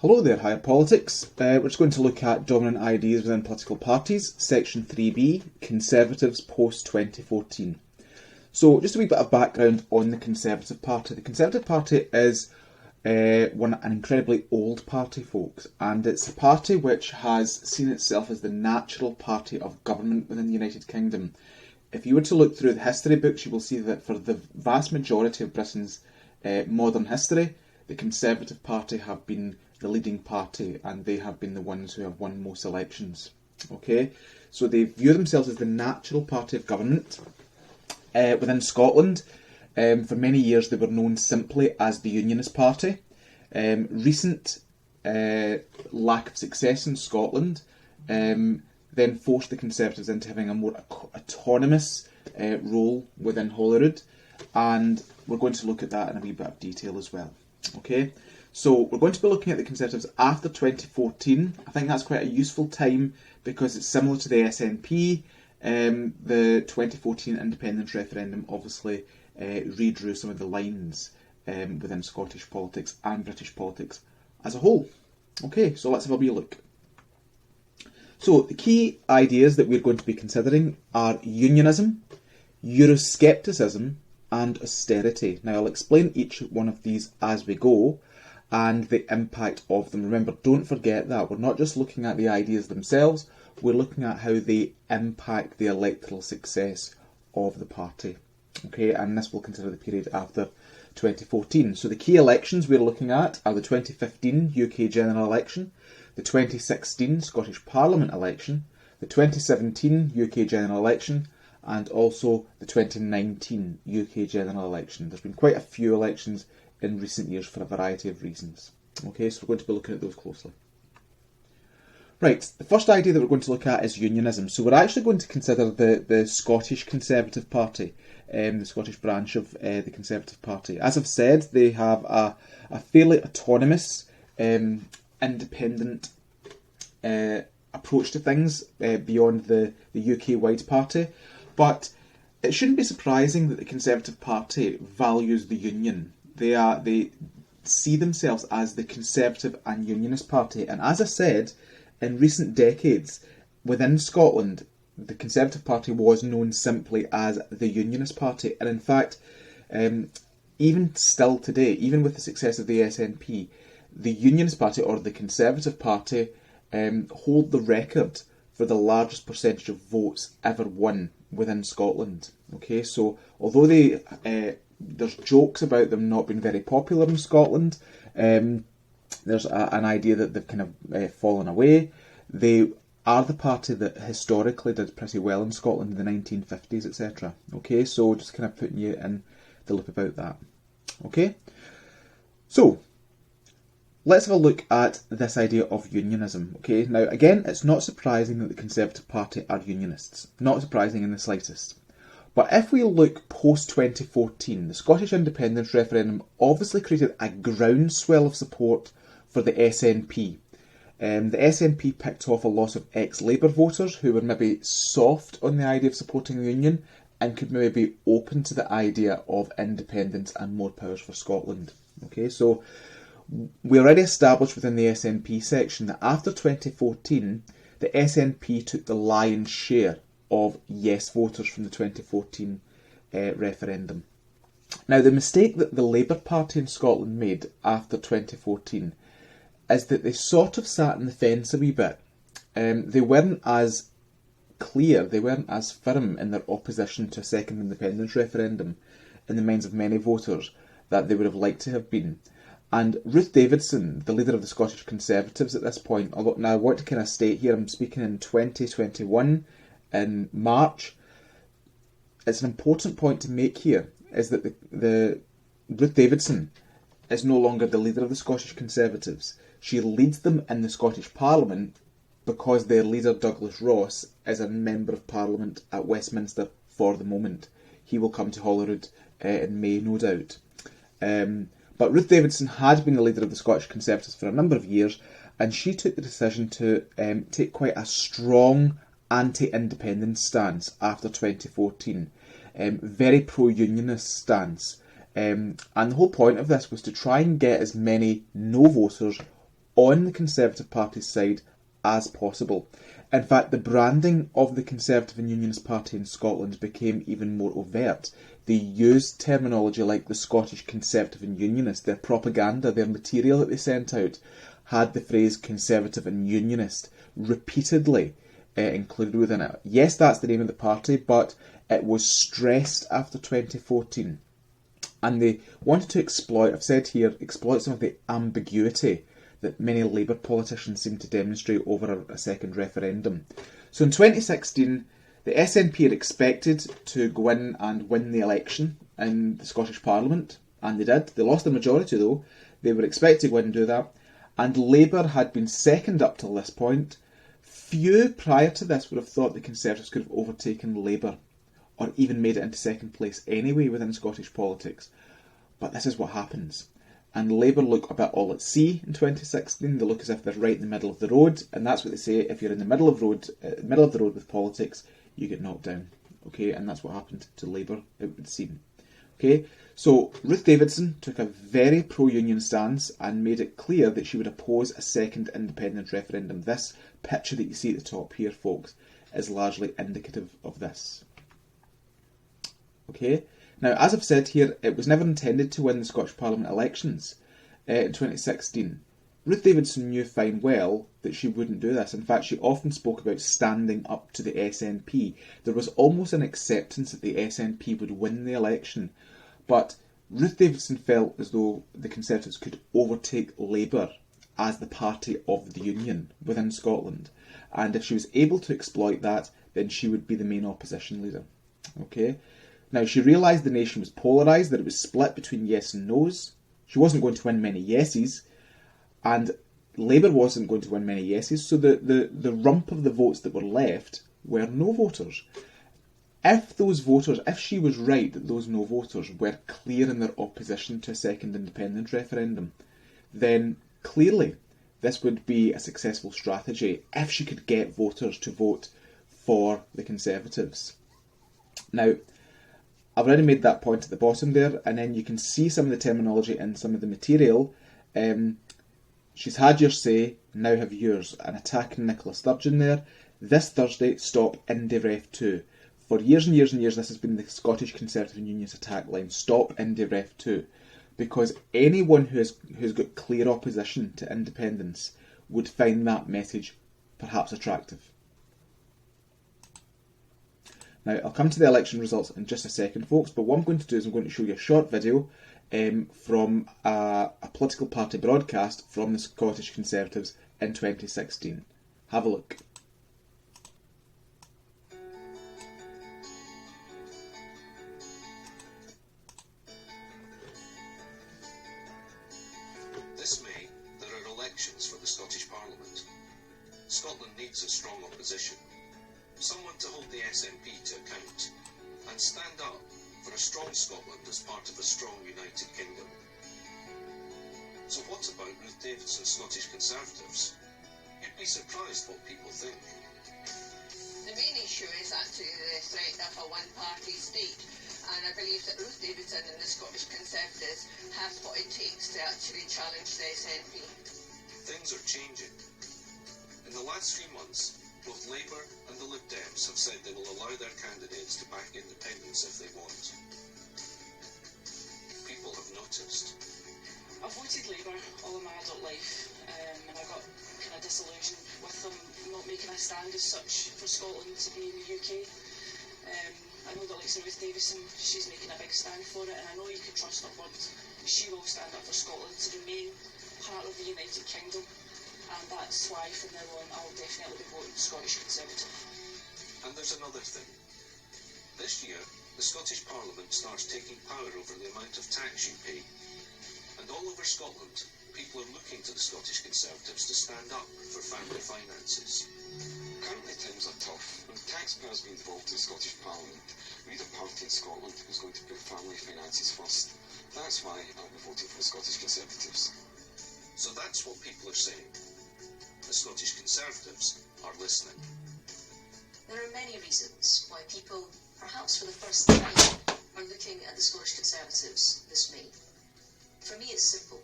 Hello there, Higher Politics. We're just going to look at dominant ideas within political parties, Section 3B, Conservatives post-2014. So, just a wee bit of background on the Conservative Party. The Conservative Party is an incredibly old party, folks, and it's a party which has seen itself as the natural party of government within the United Kingdom. If you were to look through the history books, you will see that for the vast majority of Britain's modern history, the Conservative Party have been the leading party, and they have been the ones who have won most elections. Okay, so they view themselves as the natural party of government. Within Scotland, for many years they were known simply as the Unionist Party. Recent lack of success in Scotland then forced the Conservatives into having a more autonomous role within Holyrood, and we're going to look at that in a wee bit of detail as well. Okay, so we're going to be looking at the Conservatives after 2014. I think that's quite a useful time because it's similar to the SNP. The 2014 independence referendum obviously redrew some of the lines within Scottish politics and British politics as a whole. Okay, so let's have a wee look. So the key ideas that we're going to be considering are unionism, Euroscepticism, and austerity. Now I'll explain each one of these as we go and the impact of them. Remember, don't forget that we're not just looking at the ideas themselves, we're looking at how they impact the electoral success of the party. Okay, and this will consider the period after 2014. So the key elections we're looking at are the 2015 UK general election, the 2016 Scottish Parliament election, the 2017 UK general election, and also the 2019 UK general election. There's been quite a few elections in recent years for a variety of reasons. Okay, so we're going to be looking at those closely. Right, the first idea that we're going to look at is unionism. So we're actually going to consider the Scottish Conservative Party, the Scottish branch of the Conservative Party. As I've said, they have a fairly autonomous, independent approach to things beyond the UK-wide party. But it shouldn't be surprising that the Conservative Party values the union. They see themselves as the Conservative and Unionist Party. And as I said, in recent decades, within Scotland, the Conservative Party was known simply as the Unionist Party. And in fact, even still today, even with the success of the SNP, the Unionist Party or the Conservative Party hold the record for the largest percentage of votes ever won within Scotland. Okay, so although there's jokes about them not being very popular in Scotland, there's an idea that they've kind of fallen away. They are the party that historically did pretty well in Scotland in the 1950s, etc. Okay, so just kind of putting you in the loop about that. Okay, so let's have a look at this idea of unionism. Okay, now again, it's not surprising that the Conservative Party are unionists. Not surprising in the slightest. But if we look post-2014, the Scottish independence referendum obviously created a groundswell of support for the SNP. The SNP picked off a lot of ex-Labour voters who were maybe soft on the idea of supporting the union and could maybe be open to the idea of independence and more powers for Scotland. Okay, so we already established within the SNP section that after 2014, the SNP took the lion's share of yes voters from the 2014 referendum. Now, the mistake that the Labour Party in Scotland made after 2014 is that they sort of sat on the fence a wee bit. They weren't as clear, they weren't as firm in their opposition to a second independence referendum in the minds of many voters that they would have liked to have been. And Ruth Davidson, the leader of the Scottish Conservatives at this point, although now I want to kind of state here, I'm speaking in 2021, in March, it's an important point to make here, is that the Ruth Davidson is no longer the leader of the Scottish Conservatives. She leads them in the Scottish Parliament because their leader, Douglas Ross, is a Member of Parliament at Westminster for the moment. He will come to Holyrood in May, no doubt. But Ruth Davidson had been the leader of the Scottish Conservatives for a number of years, and she took the decision to take quite a strong anti-independence stance after 2014. Very pro-unionist stance. And the whole point of this was to try and get as many no voters on the Conservative Party's side as possible. In fact, the branding of the Conservative and Unionist Party in Scotland became even more overt. They used terminology like the Scottish Conservative and Unionist. Their propaganda, their material that they sent out, had the phrase Conservative and Unionist repeatedly included within it. Yes, that's the name of the party, but it was stressed after 2014. And they wanted to exploit, I've said here, exploit some of the ambiguity that many Labour politicians seem to demonstrate over a second referendum. So in 2016, the SNP had expected to go in and win the election in the Scottish Parliament, and they did. They lost the majority though. They were expected to go in and do that. And Labour had been second up till this point. Few prior to this would have thought the Conservatives could have overtaken Labour, or even made it into second place anyway within Scottish politics. But this is what happens. And Labour look a bit all at sea in 2016. They look as if they're right in the middle of the road, and that's what they say. If you're in the middle of the road with politics, you get knocked down. Okay, and that's what happened to Labour, it would seem. Okay, so Ruth Davidson took a very pro-union stance and made it clear that she would oppose a second independent referendum. This picture that you see at the top here, folks, is largely indicative of this. Okay. Now, as I've said here, it was never intended to win the Scottish Parliament elections in 2016. Ruth Davidson knew fine well that she wouldn't do this. In fact, she often spoke about standing up to the SNP. There was almost an acceptance that the SNP would win the election. But Ruth Davidson felt as though the Conservatives could overtake Labour as the party of the Union within Scotland. And if she was able to exploit that, then she would be the main opposition leader. Okay? Now, she realised the nation was polarised, that it was split between yes and no's. She wasn't going to win many yeses, and Labour wasn't going to win many yeses, so the rump of the votes that were left were no voters. If she was right that those no voters were clear in their opposition to a second independent referendum, then clearly this would be a successful strategy if she could get voters to vote for the Conservatives. Now, I've already made that point at the bottom there, and then you can see some of the terminology in some of the material. She's had your say, now have yours. An attack on Nicola Sturgeon there. This Thursday, stop Indie Ref 2. For years and years and years, this has been the Scottish Conservative and Unionist attack line. Stop Indie Ref 2. Because anyone who's got clear opposition to independence would find that message perhaps attractive. Now, I'll come to the election results in just a second, folks, but what I'm going to do is I'm going to show you a short video from a political party broadcast from the Scottish Conservatives in 2016. Have a look. This May, there are elections for the Scottish Parliament. Scotland needs a strong opposition. Someone to hold the SNP to account and stand up for a strong Scotland as part of a strong United Kingdom. So what about Ruth Davidson's Scottish Conservatives? You'd be surprised what people think. The main issue is actually the threat of a one-party state, and I believe that Ruth Davidson and the Scottish Conservatives have what it takes to actually challenge the SNP. Things are changing. In the last 3 months, both Labour and the Lib Dems have said they will allow their candidates to back independence if they want. People have noticed. I've voted Labour all of my adult life, and I got kind of disillusioned with them not making a stand as such for Scotland to be in the UK. I know that Ruth Davidson, she's making a big stand for it, and I know you can trust her word. She will stand up for Scotland to remain part of the United Kingdom. And that's why from now on I'll definitely be voting Scottish Conservative. And there's another thing. This year, the Scottish Parliament starts taking power over the amount of tax you pay. And all over Scotland, people are looking to the Scottish Conservatives to stand up for family finances. Currently times are tough. When taxpayers be involved in the Scottish Parliament, we need a party in Scotland who's going to put family finances first. That's why I'll be voting for the Scottish Conservatives. So that's what people are saying. The Scottish Conservatives are listening. There are many reasons why people, perhaps for the first time, are looking at the Scottish Conservatives this May. For me, it's simple.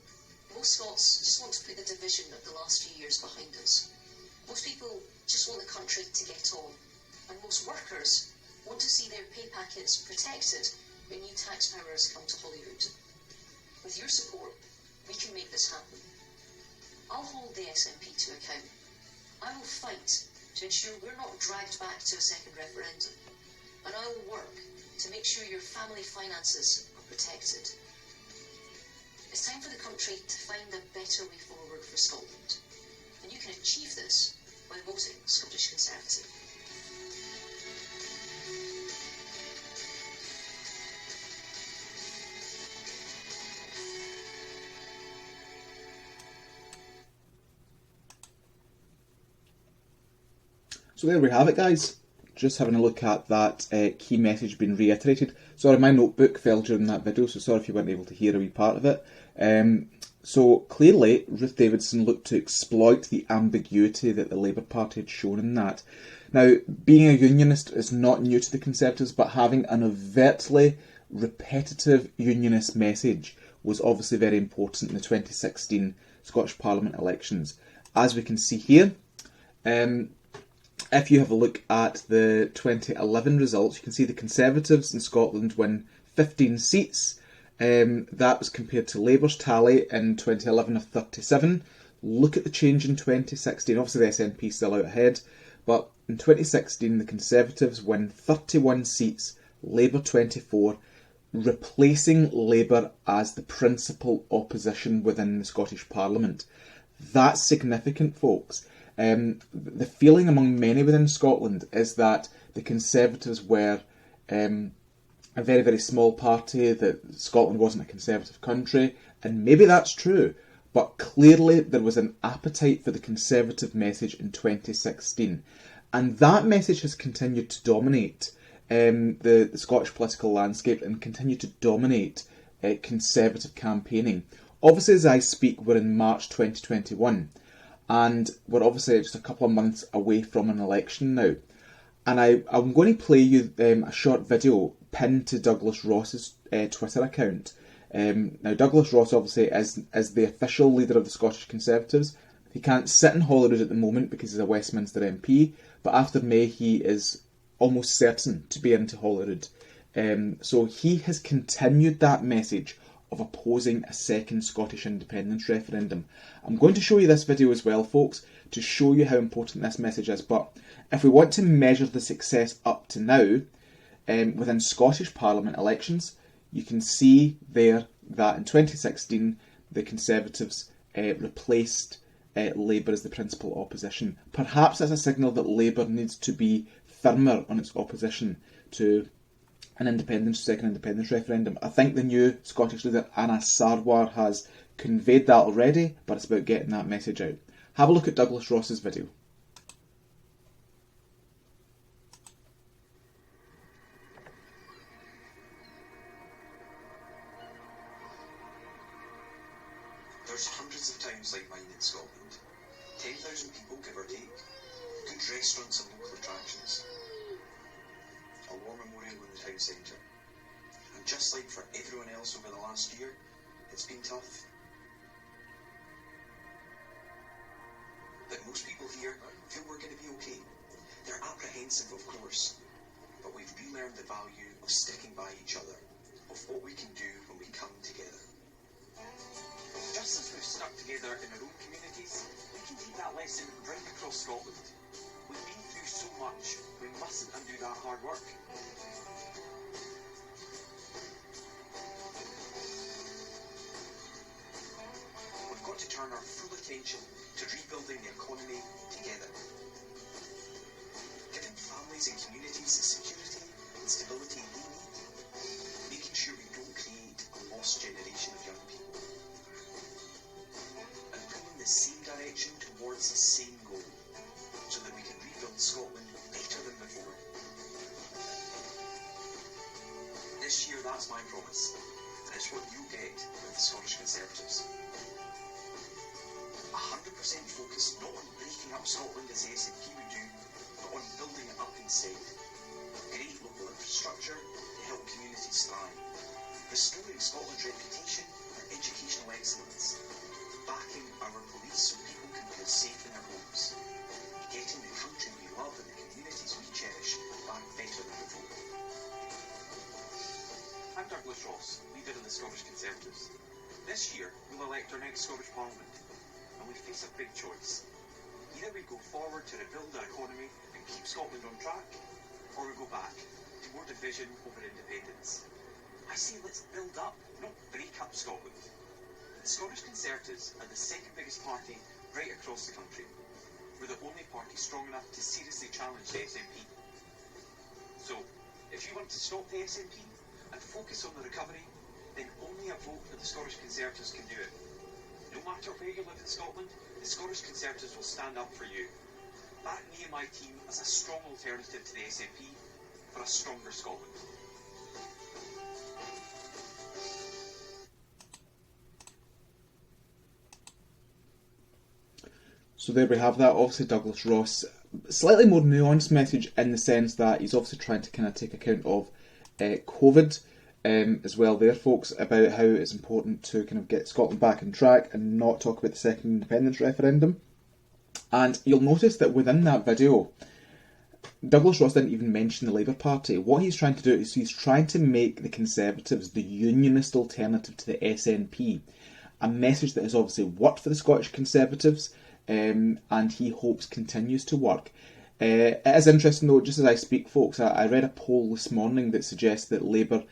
Most Scots just want to put the division of the last few years behind us. Most people just want the country to get on. And most workers want to see their pay packets protected when new tax powers come to Holyrood. With your support, we can make this happen. I'll hold the SNP to account. I will fight to ensure we're not dragged back to a second referendum. And I will work to make sure your family finances are protected. It's time for the country to find a better way forward for Scotland. And you can achieve this by voting Scottish Conservative. So there we have it, guys. Just having a look at that key message being reiterated. Sorry, my notebook fell during that video, so sorry if you weren't able to hear a wee part of it. So clearly, Ruth Davidson looked to exploit the ambiguity that the Labour Party had shown in that. Now, being a unionist is not new to the Conservatives, but having an overtly repetitive unionist message was obviously very important in the 2016 Scottish Parliament elections. As we can see here, if you have a look at the 2011 results, you can see the Conservatives in Scotland win 15 seats. That was compared to Labour's tally in 2011 of 37. Look at the change in 2016. Obviously, the SNP still out ahead, but in 2016, the Conservatives win 31 seats, Labour 24, replacing Labour as the principal opposition within the Scottish Parliament. That's significant, folks. The feeling among many within Scotland is that the Conservatives were a very, very small party, that Scotland wasn't a conservative country, and maybe that's true, but clearly there was an appetite for the Conservative message in 2016, and that message has continued to dominate the Scottish political landscape and continue to dominate Conservative campaigning. Obviously, as I speak, we're in March 2021, and we're obviously just a couple of months away from an election now. And I'm going to play you a short video pinned to Douglas Ross's Twitter account. Now, Douglas Ross obviously is the official leader of the Scottish Conservatives. He can't sit in Holyrood at the moment because he's a Westminster MP, but after May he is almost certain to be into Holyrood. So he has continued that message of opposing a second Scottish independence referendum. I'm going to show you this video as well, folks, to show you how important this message is. But if we want to measure the success up to now within Scottish Parliament elections, you can see there that in 2016 the Conservatives replaced Labour as the principal opposition. Perhaps that's a signal that Labour needs to be firmer on its opposition to an second independence referendum. I think the new Scottish leader, Anas Sarwar, has conveyed that already, but it's about getting that message out. Have a look at Douglas Ross's video. There's hundreds of towns like mine in Scotland. 10,000 people, give or take. Good restaurants and local attractions. A war memorial in the town centre. And just like for everyone else over the last year, it's been tough. But most people here feel we're going to be okay. They're apprehensive, of course, but we've relearned the value of sticking by each other, of what we can do when we come together. Just as we've stuck together in our own communities, we can take that lesson right across Scotland. We've been through so much, we mustn't undo that hard work. We've got to turn our full attention to rebuilding the economy together. Giving families and communities the security and stability they need. Making sure we don't create a lost generation of young people. And pulling the same direction towards the same goal, so that we can rebuild Scotland better than before. This year, that's my promise, and it's what you'll get with the Scottish Conservatives. 100% focus not on breaking up Scotland as the SNP would do, but on building it up instead. Great local infrastructure to help communities thrive. Restoring Scotland's reputation for educational excellence. backing our police so people can feel safe in their homes. Getting the country we love and the communities we cherish back better than before. I'm Douglas Ross, leader of the Scottish Conservatives. This year, we'll elect our next Scottish Parliament, and we face a big choice. Either we go forward to rebuild our economy and keep Scotland on track, or we go back to more division over independence. I say let's build up, not break up Scotland. The Scottish Conservatives are the second biggest party right across the country. We're the only party strong enough to seriously challenge the SNP. So, if you want to stop the SNP and focus on the recovery, then only a vote for the Scottish Conservatives can do it. No matter where you live in Scotland, the Scottish Conservatives will stand up for you. Back me and my team as a strong alternative to the SNP for a stronger Scotland. So there we have that. Obviously Douglas Ross, slightly more nuanced message in the sense that he's obviously trying to kind of take account of COVID as well there, folks, about how it's important to kind of get Scotland back on track and not talk about the second independence referendum. And you'll notice that within that video, Douglas Ross didn't even mention the Labour Party. What he's trying to do is he's trying to make the Conservatives the unionist alternative to the SNP, a message that has obviously worked for the Scottish Conservatives, and he hopes continues to work. It is interesting though, just as I speak, folks, I read a poll this morning that suggests that Labour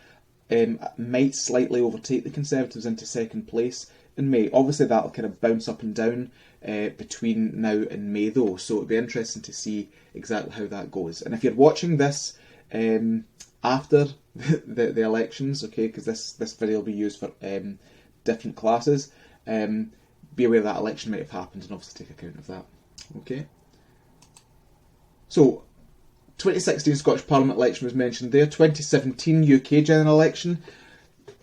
might slightly overtake the Conservatives into second place in May. Obviously that'll kind of bounce up and down between now and May though, so it'll be interesting to see exactly how that goes. And if you're watching this after the elections, okay, because this video will be used for different classes, be aware that election might have happened and obviously take account of that. Okay. So, 2016 Scottish Parliament election was mentioned there. 2017 UK general election.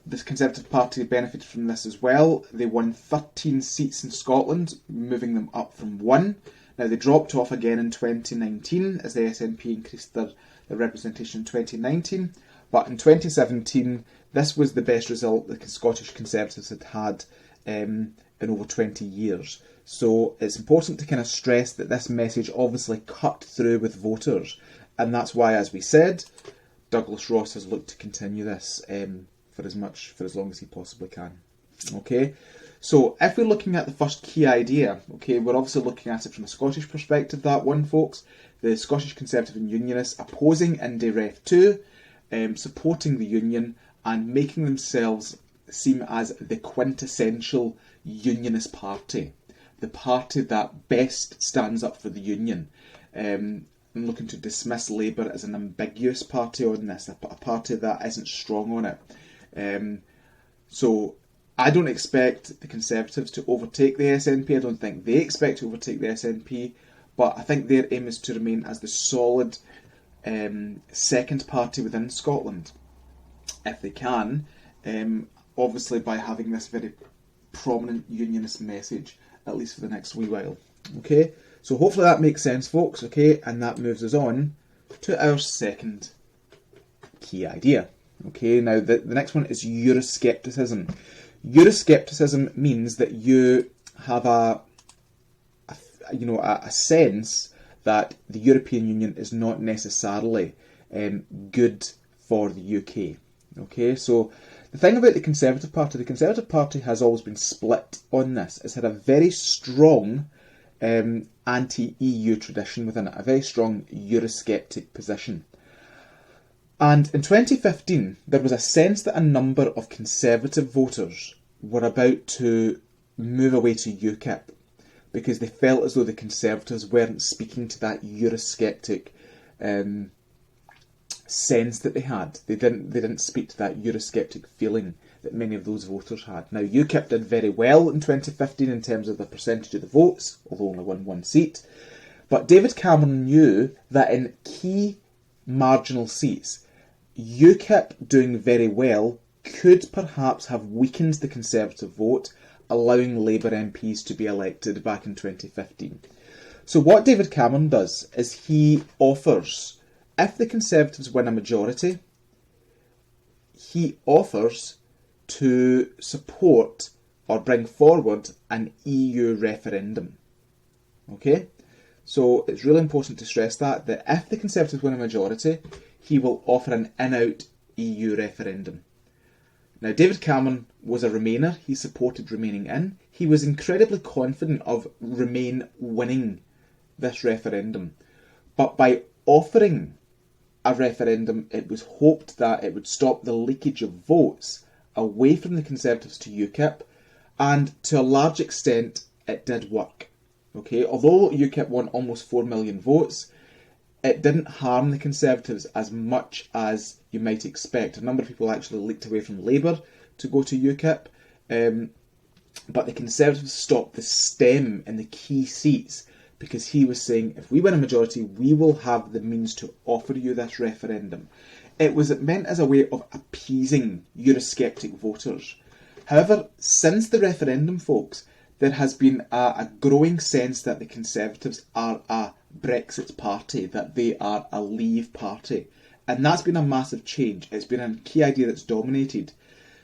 The Conservative Party benefited from this as well. They won 13 seats in Scotland, moving them up from 1. Now they dropped off again in 2019 as the SNP increased their representation in 2019. But in 2017, this was the best result the Scottish Conservatives had in over 20 years. So it's important to kind of stress that this message obviously cut through with voters. And that's why, as we said, Douglas Ross has looked to continue this for as long as he possibly can. Okay, so if we're looking at the first key idea, okay, we're obviously looking at it from a Scottish perspective, that one, folks. The Scottish Conservative and Unionists opposing Indy Ref 2, supporting the union and making themselves seem as the quintessential unionist party. The party that best stands up for the union. I'm looking to dismiss Labour as an ambiguous party on this, a party that isn't strong on it. So I don't expect the Conservatives to overtake the SNP. I don't think they expect to overtake the SNP, but I think their aim is to remain as the solid second party within Scotland, if they can, obviously by having this very prominent unionist message, at least for the next wee while. Okay, so hopefully that makes sense, folks, okay, and that moves us on to our second key idea. Okay, now the next one is Euroscepticism. Euroscepticism means that you have a sense that the European Union is not necessarily good for the UK. Okay, so the thing about the Conservative Party has always been split on this. It's had a very strong anti-EU tradition within it, a very strong Eurosceptic position. And in 2015, there was a sense that a number of Conservative voters were about to move away to UKIP because they felt as though the Conservatives weren't speaking to that Eurosceptic sense that they had. They didn't speak to that Eurosceptic feeling that many of those voters had. Now, UKIP did very well in 2015 in terms of the percentage of the votes, although only won one seat. But David Cameron knew that in key marginal seats, UKIP doing very well could perhaps have weakened the Conservative vote, allowing Labour MPs to be elected back in 2015. So what David Cameron does is he offers, if the Conservatives win a majority, he offers to support or bring forward an EU referendum. Okay? So it's really important to stress that if the Conservatives win a majority, he will offer an in-out EU referendum. Now, David Cameron was a Remainer. He supported remaining in. He was incredibly confident of Remain winning this referendum. But by offering a referendum, it was hoped that it would stop the leakage of votes away from the Conservatives to UKIP, and to a large extent, it did work. Okay, although UKIP won almost 4 million votes, it didn't harm the Conservatives as much as you might expect. A number of people actually leaked away from Labour to go to UKIP, but the Conservatives stopped the stem in the key seats because he was saying, if we win a majority, we will have the means to offer you this referendum. It was meant as a way of appeasing Eurosceptic voters. However, since the referendum, folks, there has been a growing sense that the Conservatives are a Brexit party, that they are a Leave party. And that's been a massive change. It's been a key idea that's dominated.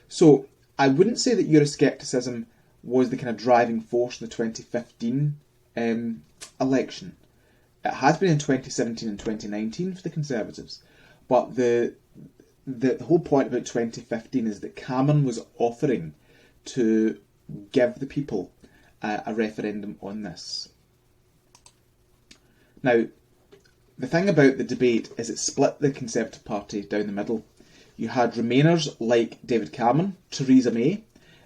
So I wouldn't say that Euroscepticism was the kind of driving force in the 2015 election. It has been in 2017 and 2019 for the Conservatives. But the whole point about 2015 is that Cameron was offering to give the people a referendum on this. Now, the thing about the debate is it split the Conservative Party down the middle. You had Remainers like David Cameron, Theresa May,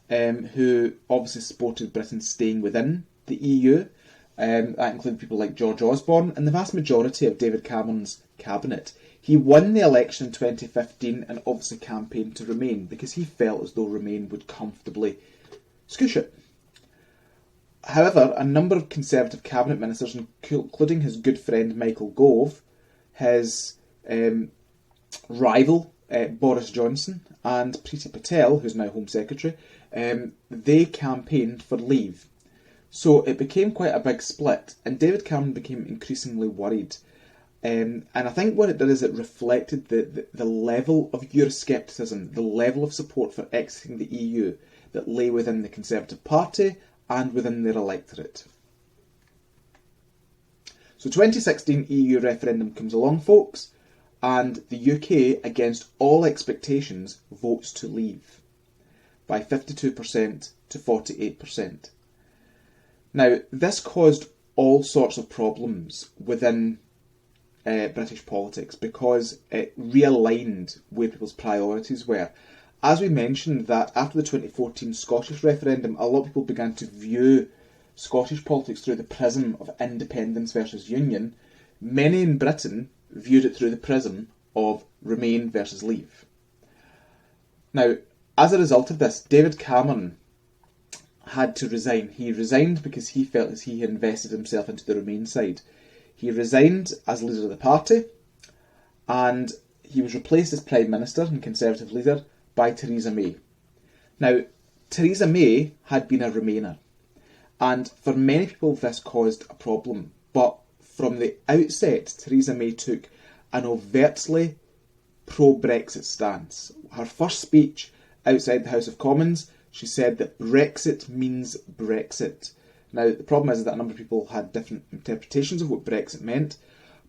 who obviously supported Britain staying within the EU. That included people like George Osborne and the vast majority of David Cameron's cabinet. He won the election in 2015 and obviously campaigned to Remain because he felt as though Remain would comfortably scoosh it. However, a number of Conservative cabinet ministers, including his good friend Michael Gove, his rival Boris Johnson, and Priti Patel, who's now Home Secretary, they campaigned for Leave. So it became quite a big split, and David Cameron became increasingly worried. And I think what it did is it reflected the level of Euroscepticism, the level of support for exiting the EU that lay within the Conservative Party and within their electorate. So 2016 EU referendum comes along, folks, and the UK, against all expectations, votes to leave by 52% to 48%. Now, this caused all sorts of problems within British politics because it realigned where people's priorities were. As we mentioned, that after the 2014 Scottish referendum, a lot of people began to view Scottish politics through the prism of independence versus union. Many in Britain viewed it through the prism of Remain versus Leave. Now, as a result of this, David Cameron had to resign. He resigned because he felt as he had invested himself into the Remain side. He resigned as leader of the party, and he was replaced as Prime Minister and Conservative leader by Theresa May. Now, Theresa May had been a Remainer, and for many people this caused a problem, but from the outset, Theresa May took an overtly pro-Brexit stance. Her first speech outside the House of Commons, she said that Brexit means Brexit. Now, the problem is that a number of people had different interpretations of what Brexit meant,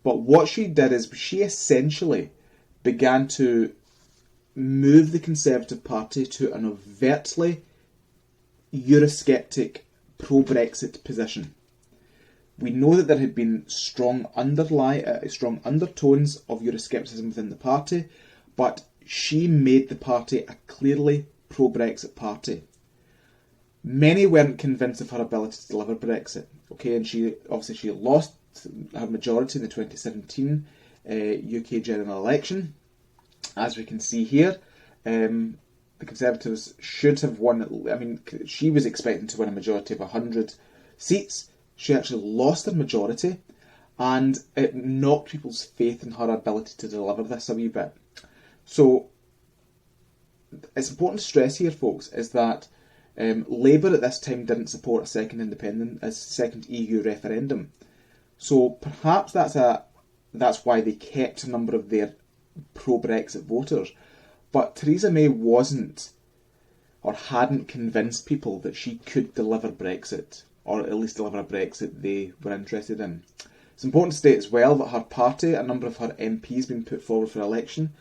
but what she did is she essentially began to move the Conservative Party to an overtly Eurosceptic pro-Brexit position. We know that there had been strong undertones of Euroscepticism within the party, but she made the party a clearly pro-Brexit party. Many weren't convinced of her ability to deliver Brexit. Okay, and she lost her majority in the 2017 UK general election. As we can see here, the Conservatives should have won. I mean, she was expecting to win a majority of 100 seats. She actually lost her majority, and it knocked people's faith in her ability to deliver this a wee bit. So, it's important to stress here, folks, is that Labour at this time didn't support a second EU referendum. So perhaps that's why they kept a number of their pro-Brexit voters. But Theresa May wasn't, or hadn't convinced people that she could deliver Brexit, or at least deliver a Brexit they were interested in. It's important to state as well that her party, a number of her MPs being put forward for election,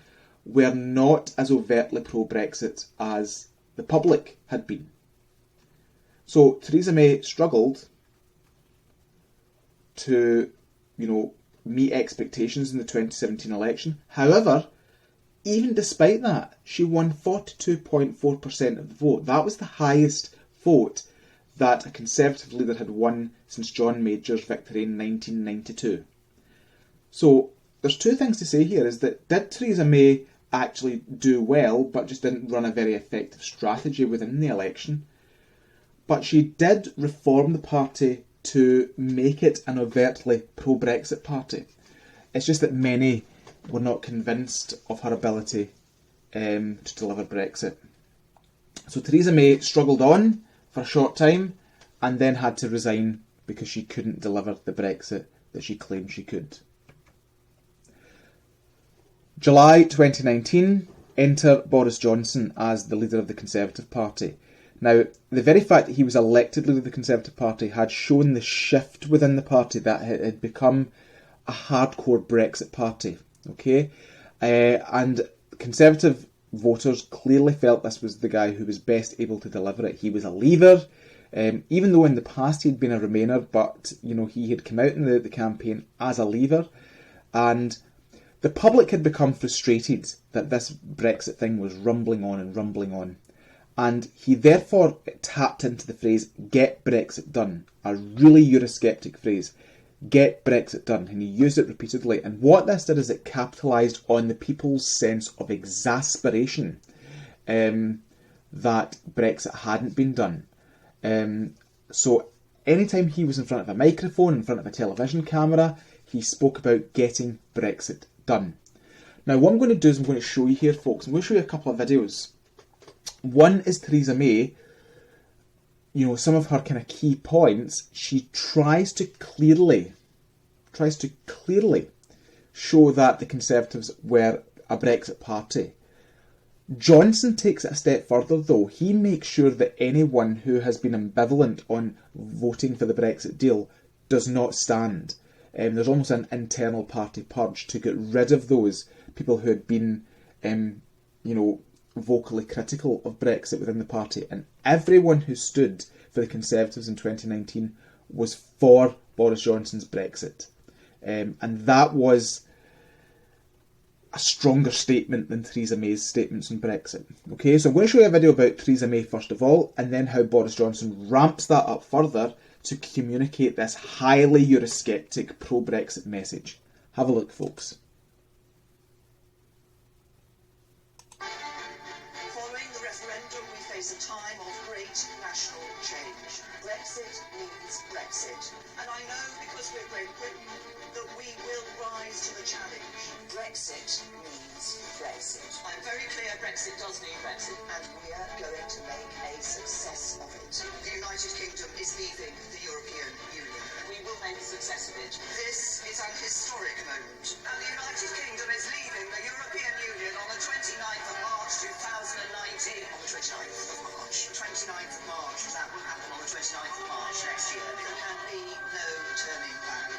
were not as overtly pro-Brexit as the public had been. So Theresa May struggled to, meet expectations in the 2017 election. However, even despite that, she won 42.4% of the vote. That was the highest vote that a Conservative leader had won since John Major's victory in 1992. So there's two things to say here, is that did Theresa May actually do well, but just didn't run a very effective strategy within the election? But she did reform the party to make it an overtly pro-Brexit party. It's just that many were not convinced of her ability to deliver Brexit. So Theresa May struggled on for a short time and then had to resign because she couldn't deliver the Brexit that she claimed she could. July 2019, enter Boris Johnson as the leader of the Conservative Party. Now, the very fact that he was elected leader of the Conservative Party had shown the shift within the party, that it had become a hardcore Brexit party. Okay, and Conservative voters clearly felt this was the guy who was best able to deliver it. He was a leaver, even though in the past he'd been a Remainer, but he had come out in the campaign as a leaver, and the public had become frustrated that this Brexit thing was rumbling on, and he therefore tapped into the phrase "get Brexit done," a really Eurosceptic phrase. Get Brexit done, and he used it repeatedly. And what this did is it capitalised on the people's sense of exasperation that Brexit hadn't been done. So anytime he was in front of a microphone, in front of a television camera, he spoke about getting Brexit done. Now what I'm going to do is I'm going to show you here, folks. I'm going to show you a couple of videos. One is Theresa May. Some of her kind of key points. She tries to clearly show that the Conservatives were a Brexit party. Johnson takes it a step further, though. He makes sure that anyone who has been ambivalent on voting for the Brexit deal does not stand. There's almost an internal party purge to get rid of those people who had been, vocally critical of Brexit within the party. And everyone who stood for the Conservatives in 2019 was for Boris Johnson's Brexit. And that was a stronger statement than Theresa May's statements on Brexit. Okay, so I'm going to show you a video about Theresa May first of all, and then how Boris Johnson ramps that up further to communicate this highly Eurosceptic pro-Brexit message. Have a look, folks. Following the referendum, we face a time of great national change. Brexit means Brexit. And I know, because we're Great Britain, that we will rise to the challenge. Brexit means Brexit. I'm very clear Brexit does mean Brexit, and we are going to make a success of it. The United Kingdom is leaving the European Union. We will make a success of it. This is an historic moment. And the United Kingdom is leaving the European Union on the 29th of March 2019. On the 29th of March. 29th of March. That will happen on the 29th of March next year. There can be no turning back.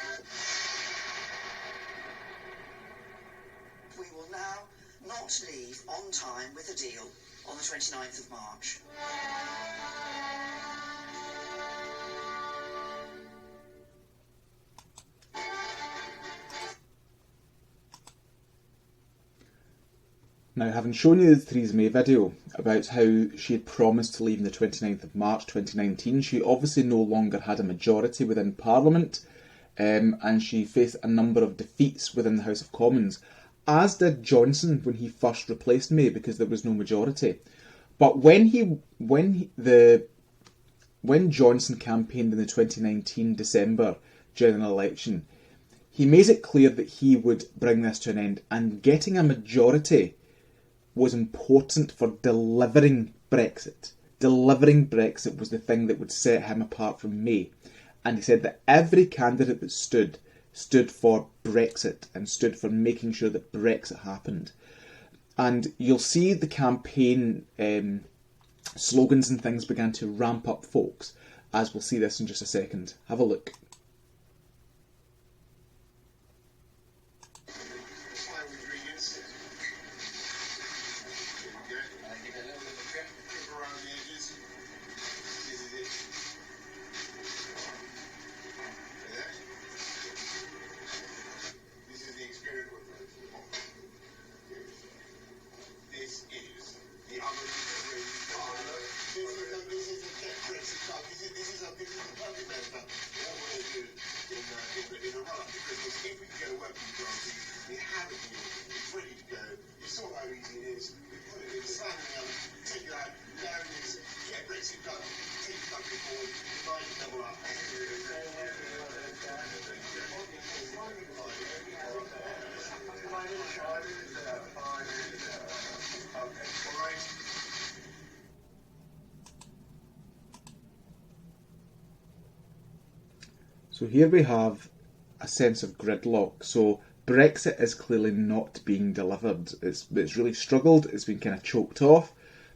We will now not leave on time with a deal on the 29th of March. Now, having shown you the Theresa May video about how she had promised to leave on the 29th of March 2019, she obviously no longer had a majority within Parliament, and she faced a number of defeats within the House of Commons, as did Johnson when he first replaced May, because there was no majority. But when Johnson campaigned in the 2019 December general election, he made it clear that he would bring this to an end, and getting a majority was important for delivering Brexit. Delivering Brexit was the thing that would set him apart from May. And he said that every candidate that stood for Brexit and stood for making sure that Brexit happened. And you'll see the campaign slogans and things began to ramp up, folks, as we'll see this in just a second. Have a look. So here we have a sense of gridlock. So Brexit is clearly not being delivered. It's really struggled. It's been kind of choked off.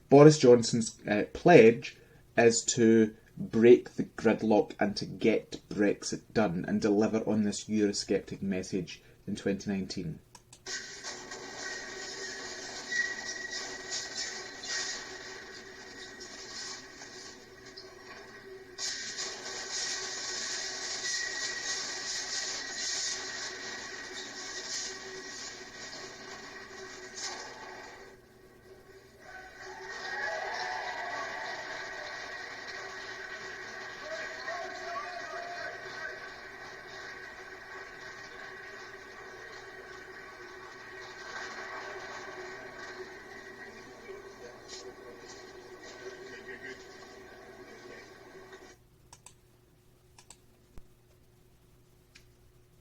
Boris Johnson's pledge is to break the gridlock and to get Brexit done and deliver on this Eurosceptic message in 2019.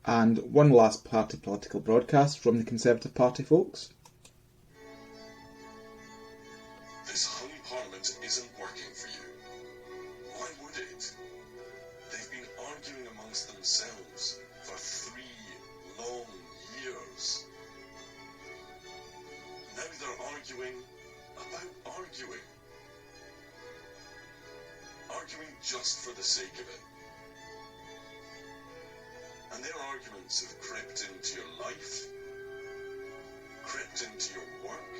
And one last party political broadcast from the Conservative Party, folks. This hung parliament isn't working for you. Why would it? They've been arguing amongst themselves for 3 long years. Now they're arguing about arguing. Arguing just for the sake of it. And their arguments have crept into your life, crept into your work,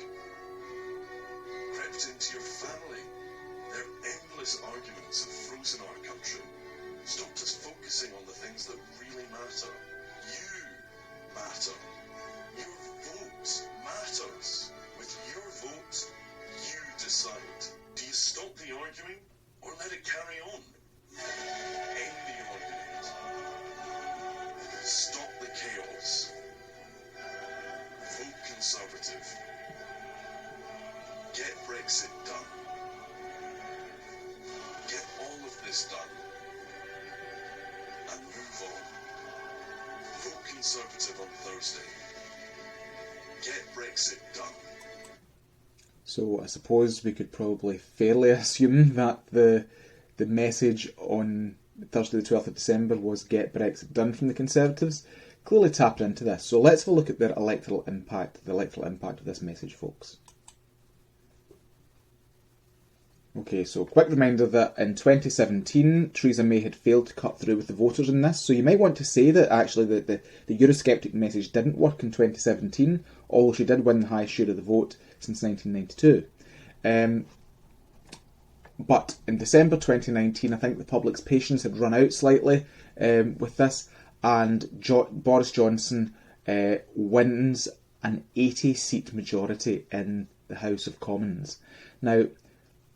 crept into your family. Their endless arguments have frozen our country, stopped us focusing on the things that really matter. You matter. Your vote matters. With your vote, you decide. Do you stop the arguing or let it carry on? End the argument. Stop the chaos. Vote Conservative. Get Brexit done. Get all of this done. And move on. Vote Conservative on Thursday. Get Brexit done. So I suppose we could probably fairly assume that the message on Thursday the 12th of December was get Brexit done from the Conservatives, clearly tapping into this. So let's have a look at their electoral impact, the electoral impact of this message, folks. Okay, so quick reminder that in 2017, Theresa May had failed to cut through with the voters in this. So you might want to say that actually the Eurosceptic message didn't work in 2017, although she did win the highest share of the vote since 1992. But in December 2019, I think the public's patience had run out slightly with this, and Boris Johnson wins an 80-seat majority in the House of Commons. Now,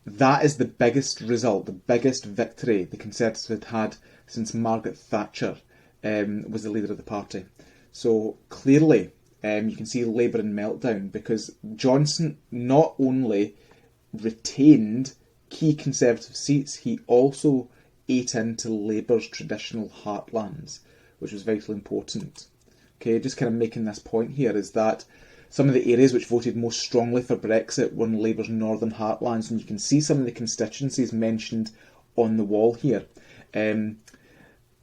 that is the biggest result, the biggest victory the Conservatives had had since Margaret Thatcher was the leader of the party. So clearly, you can see Labour in meltdown, because Johnson not only retained key Conservative seats, he also ate into Labour's traditional heartlands, which was vitally important. Okay, just kind of making this point here is that some of the areas which voted most strongly for Brexit were in Labour's northern heartlands, and you can see some of the constituencies mentioned on the wall here.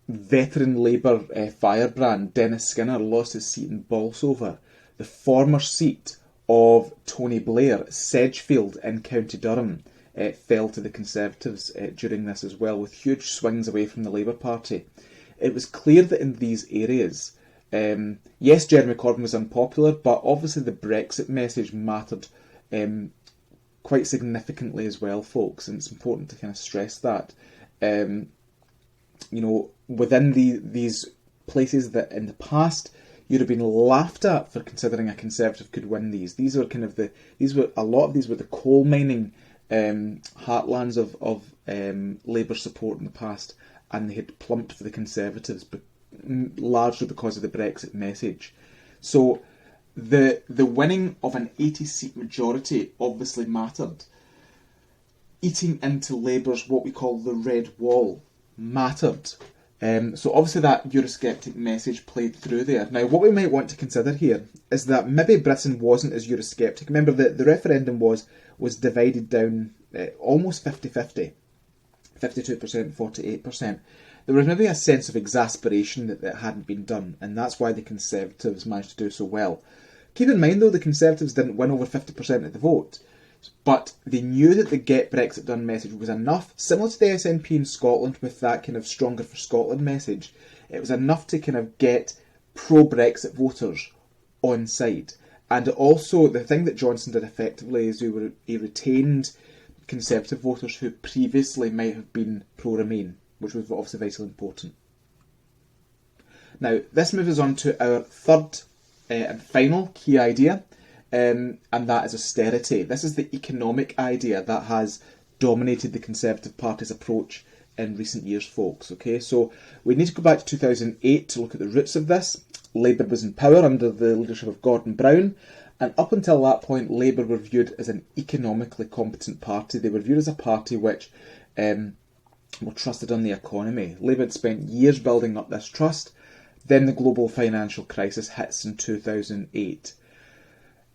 Veteran Labour firebrand Dennis Skinner lost his seat in Bolsover. The former seat of Tony Blair, Sedgefield in County Durham, fell to the Conservatives during this as well, with huge swings away from the Labour Party. It was clear that in these areas, yes, Jeremy Corbyn was unpopular, but obviously the Brexit message mattered quite significantly as well, folks, and it's important to kind of stress that. Within these places that in the past you'd have been laughed at for considering a Conservative could win these. These were a lot of these were the coal mining heartlands of Labour support in the past, and they had plumped for the Conservatives, but largely because of the Brexit message. So the winning of an 80-seat majority obviously mattered. Eating into Labour's what we call the red wall mattered. So obviously that Eurosceptic message played through there. Now what we might want to consider here is that maybe Britain wasn't as Eurosceptic. Remember that the referendum was divided down almost 50-50. 52%, 48%. There was maybe a sense of exasperation that it hadn't been done, and that's why the Conservatives managed to do so well. Keep in mind though, the Conservatives didn't win over 50% of the vote, but they knew that the Get Brexit Done message was enough, similar to the SNP in Scotland with that kind of Stronger for Scotland message. It was enough to kind of get pro-Brexit voters on side. And also, the thing that Johnson did effectively is he retained Conservative voters who previously might have been pro-Remain, which was obviously vitally important. Now, this moves us on to our third and final key idea, and that is austerity. This is the economic idea that has dominated the Conservative Party's approach in recent years, folks. Okay, so we need to go back to 2008 to look at the roots of this. Labour was in power under the leadership of Gordon Brown, and up until that point, Labour were viewed as an economically competent party. They were viewed as a party which were trusted on the economy. Labour had spent years building up this trust. Then the global financial crisis hits in 2008.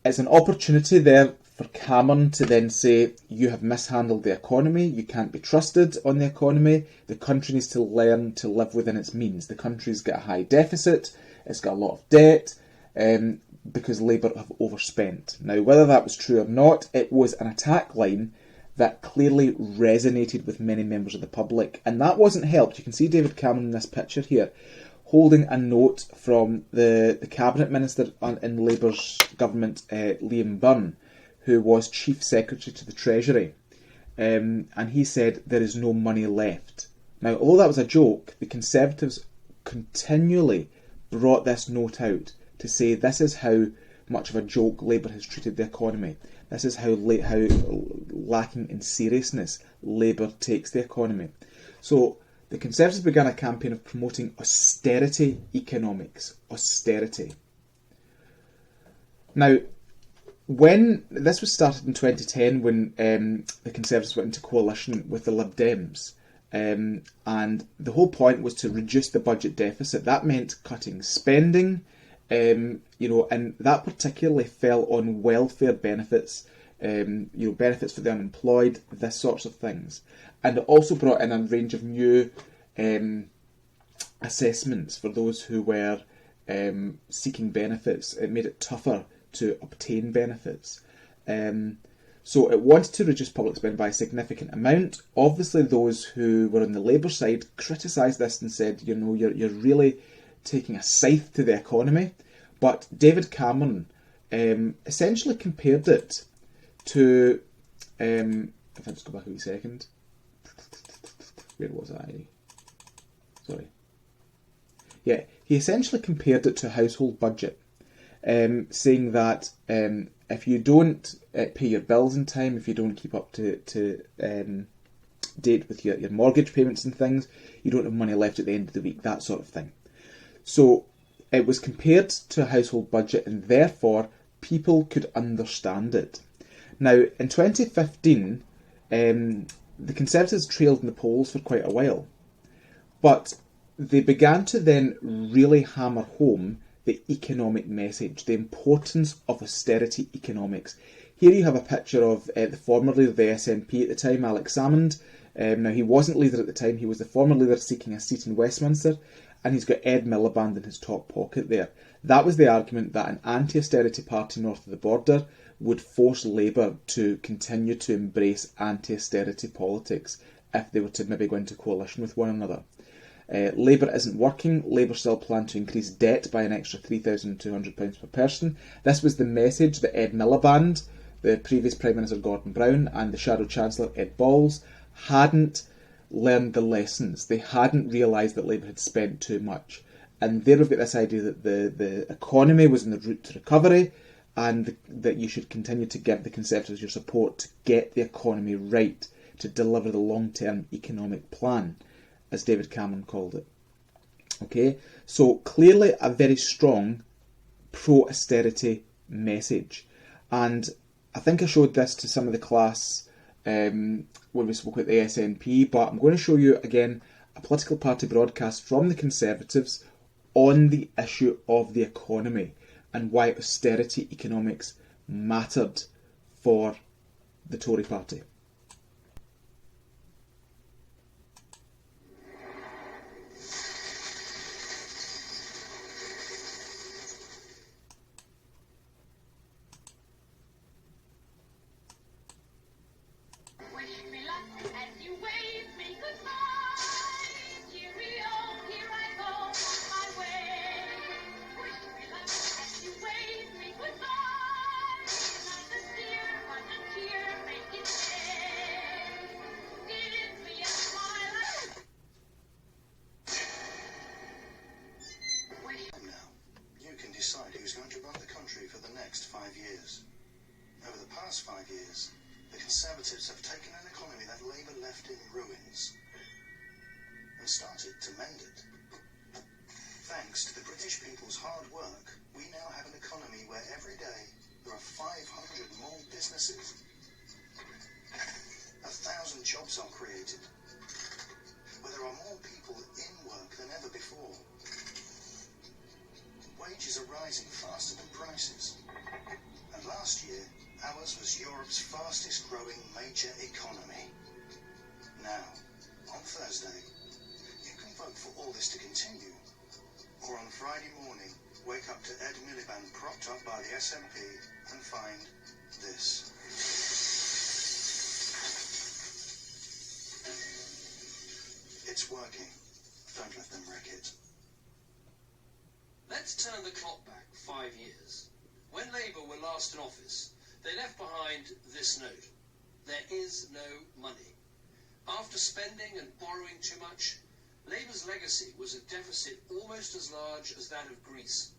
It's an opportunity there for Cameron to then say, you have mishandled the economy, you can't be trusted on the economy, the country needs to learn to live within its means. The country's got a high deficit, it's got a lot of debt, because Labour have overspent. Now, whether that was true or not, it was an attack line that clearly resonated with many members of the public, and that wasn't helped. You can see David Cameron in this picture here, holding a note from the Cabinet Minister in Labour's government, Liam Byrne, who was Chief Secretary to the Treasury. And he said, there is no money left. Now, although that was a joke, the Conservatives continually brought this note out to say this is how much of a joke Labour has treated the economy. This is how lacking in seriousness Labour takes the economy. So the Conservatives began a campaign of promoting austerity economics. Austerity. Now, when this was started in 2010, when the Conservatives went into coalition with the Lib Dems, and the whole point was to reduce the budget deficit. That meant cutting spending, and that particularly fell on welfare benefits, benefits for the unemployed, this sorts of things. And it also brought in a range of new assessments for those who were seeking benefits. It made it tougher to obtain benefits. So it wanted to reduce public spend by a significant amount. Obviously, those who were on the Labour side criticised this and said, you're really taking a scythe to the economy. But David Cameron essentially compared it to, if I just go back a wee second, where was I? Sorry. Yeah, he essentially compared it to a household budget, saying that if you don't pay your bills in time, if you don't keep up to date with your mortgage payments and things, you don't have money left at the end of the week, that sort of thing. So it was compared to a household budget, and therefore people could understand it. Now, in 2015, the Conservatives trailed in the polls for quite a while, but they began to then really hammer home the economic message, the importance of austerity economics. Here you have a picture of the former leader of the SNP at the time, Alex Salmond. Now, he wasn't leader at the time, he was the former leader seeking a seat in Westminster, and he's got Ed Miliband in his top pocket there. That was the argument that an anti-austerity party north of the border would force Labour to continue to embrace anti-austerity politics if they were to maybe go into coalition with one another. Labour isn't working. Labour still plan to increase debt by an extra £3,200 per person. This was the message that Ed Miliband, the previous Prime Minister Gordon Brown, and the Shadow Chancellor Ed Balls hadn't learned the lessons. They hadn't realised that Labour had spent too much. And there we've got this idea that the economy was in the route to recovery, and that you should continue to give the Conservatives your support to get the economy right, to deliver the long-term economic plan, as David Cameron called it. Okay, so clearly a very strong pro-austerity message. And I think I showed this to some of the class when we spoke about the SNP, but I'm going to show you again a political party broadcast from the Conservatives on the issue of the economy and why austerity economics mattered for the Tory party. Conservatives have taken an economy that Labour left in ruins and started to mend it. Thanks to the British people's hard work, we now have an economy where every day there are 500 more businesses. 1,000 jobs are created, where there are more people in work than ever before. Wages are rising faster than prices. And last year, ours was Europe's fastest growing major economy. Now, on Thursday, you can vote for all this to continue. Or on Friday morning, wake up to Ed Miliband propped up by the SNP and find this. It's working. Don't let them wreck it. Let's turn the clock back 5 years. When Labour were last in office, they left behind this note: there is no money. After spending and borrowing too much, Labour's legacy was a deficit almost as large as that of Greece.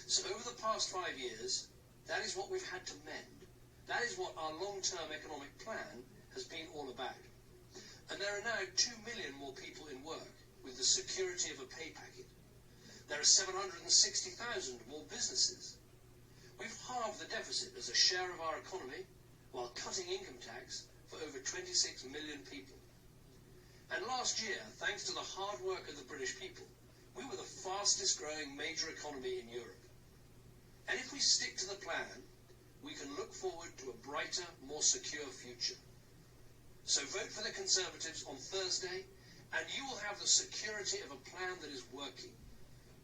So over the past 5 years, that is what we've had to mend. That is what our long-term economic plan has been all about. And there are now 2 million more people in work with the security of a pay packet. There are 760,000 more businesses. We've halved the deficit as a share of our economy while cutting income tax for over 26 million people. And last year, thanks to the hard work of the British people, we were the fastest growing major economy in Europe. And if we stick to the plan, we can look forward to a brighter, more secure future. So vote for the Conservatives on Thursday, and you will have the security of a plan that is working.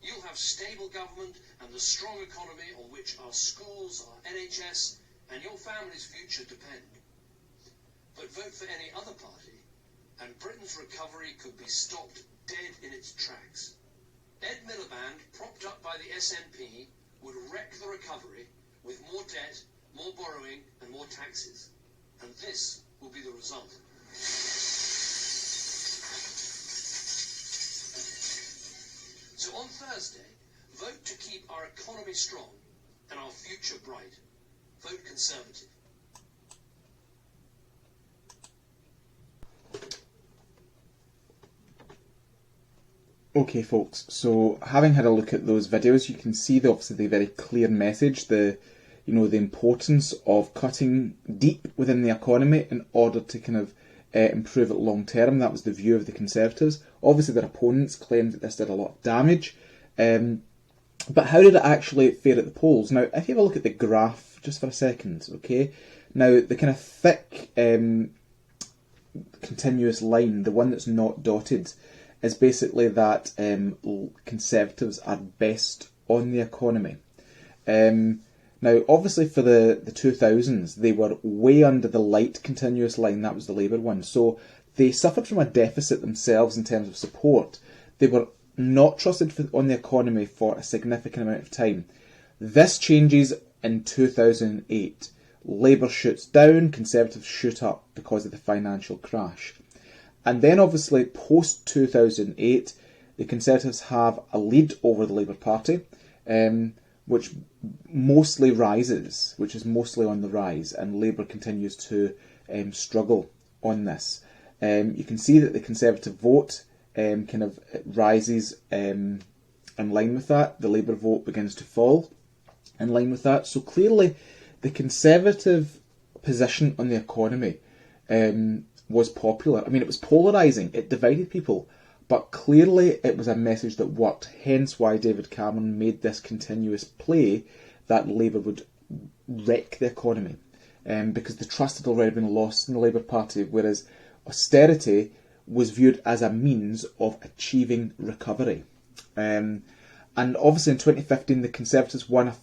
You'll have stable government and the strong economy on which our schools, our NHS, and your family's future depend. But vote for any other party, and Britain's recovery could be stopped dead in its tracks. Ed Miliband, propped up by the SNP, would wreck the recovery with more debt, more borrowing, and more taxes. And this will be the result. So on Thursday, vote to keep our economy strong and our future bright. Vote Conservative. Okay, folks, so having had a look at those videos, you can see obviously the very clear message, the importance of cutting deep within the economy in order to kind of improve it long term. That was the view of the Conservatives. Obviously their opponents claimed that this did a lot of damage, but how did it actually fare at the polls? Now, if you have a look at the graph just for a second, okay, now the kind of thick continuous line, the one that's not dotted, is basically that Conservatives are best on the economy. Now, obviously for the 2000s, they were way under the light continuous line. That was the Labour one. So they suffered from a deficit themselves in terms of support. They were not trusted on the economy for a significant amount of time. This changes in 2008. Labour shoots down, Conservatives shoot up because of the financial crash. And then obviously post-2008, the Conservatives have a lead over the Labour Party, which mostly rises, which is mostly on the rise, and Labour continues to struggle on this. You can see that the Conservative vote kind of rises in line with that. The Labour vote begins to fall in line with that. So clearly the Conservative position on the economy was popular. I mean, it was polarising, it divided people, but clearly it was a message that worked, hence why David Cameron made this continuous play that Labour would wreck the economy, because the trust had already been lost in the Labour Party, whereas austerity was viewed as a means of achieving recovery. And obviously in 2015 the Conservatives won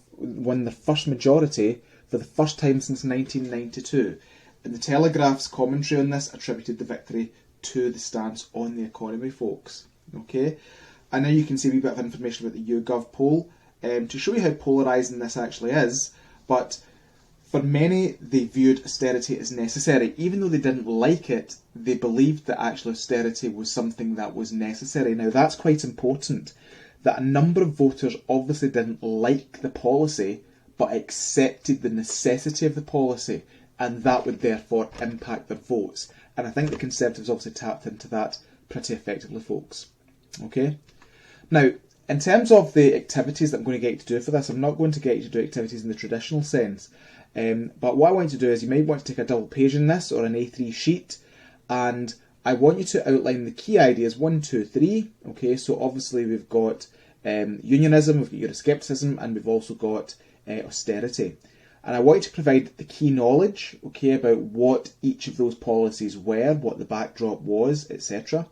their first majority for the first time since 1992. And the Telegraph's commentary on this attributed the victory to the stance on the economy, folks. Okay, and now you can see a wee bit of information about the YouGov poll to show you how polarising this actually is. But for many, they viewed austerity as necessary. Even though they didn't like it, they believed that actual austerity was something that was necessary. Now that's quite important, that a number of voters obviously didn't like the policy, but accepted the necessity of the policy, and that would therefore impact their votes. And I think the Conservatives obviously tapped into that pretty effectively, folks. Okay? Now, in terms of the activities that I'm going to get you to do for this, I'm not going to get you to do activities in the traditional sense. But what I want you to do is you might want to take a double page in this or an A3 sheet, and I want you to outline the key ideas 1, 2, 3. Okay, so obviously we've got unionism, we've got Euroscepticism, and we've also got austerity. And I want you to provide the key knowledge, okay, about what each of those policies were, what the backdrop was, etc.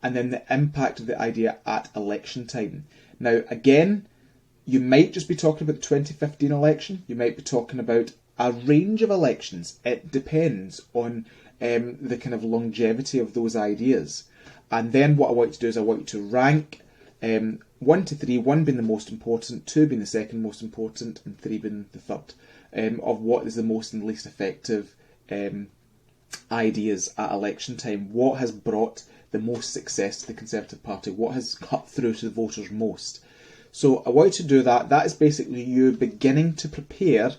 And then the impact of the idea at election time. Now, again, you might just be talking about the 2015 election. You might be talking about a range of elections. It depends on the kind of longevity of those ideas. And then what I want you to do is I want you to rank 1 to 3, 1 being the most important, 2 being the second most important, and 3 being the third, of what is the most and least effective ideas at election time. What has brought the most success to the Conservative Party? What has cut through to the voters most? So I want you to do that. That is basically you beginning to prepare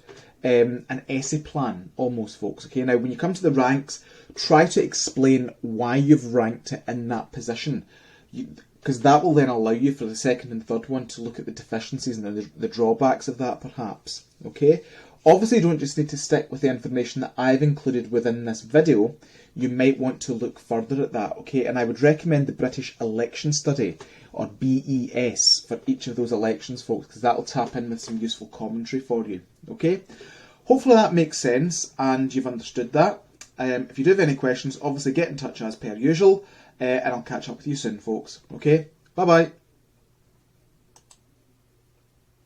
an essay plan, almost, folks. Okay, now when you come to the ranks, try to explain why you've ranked it in that position, because that will then allow you for the second and third one to look at the deficiencies and the drawbacks of that, perhaps. Okay. Obviously, you don't just need to stick with the information that I've included within this video. You might want to look further at that, okay? And I would recommend the British Election Study, or BES, for each of those elections, folks, because that will tap in with some useful commentary for you, okay? Hopefully that makes sense and you've understood that. If you do have any questions, obviously get in touch as per usual, and I'll catch up with you soon, folks, okay? Bye-bye.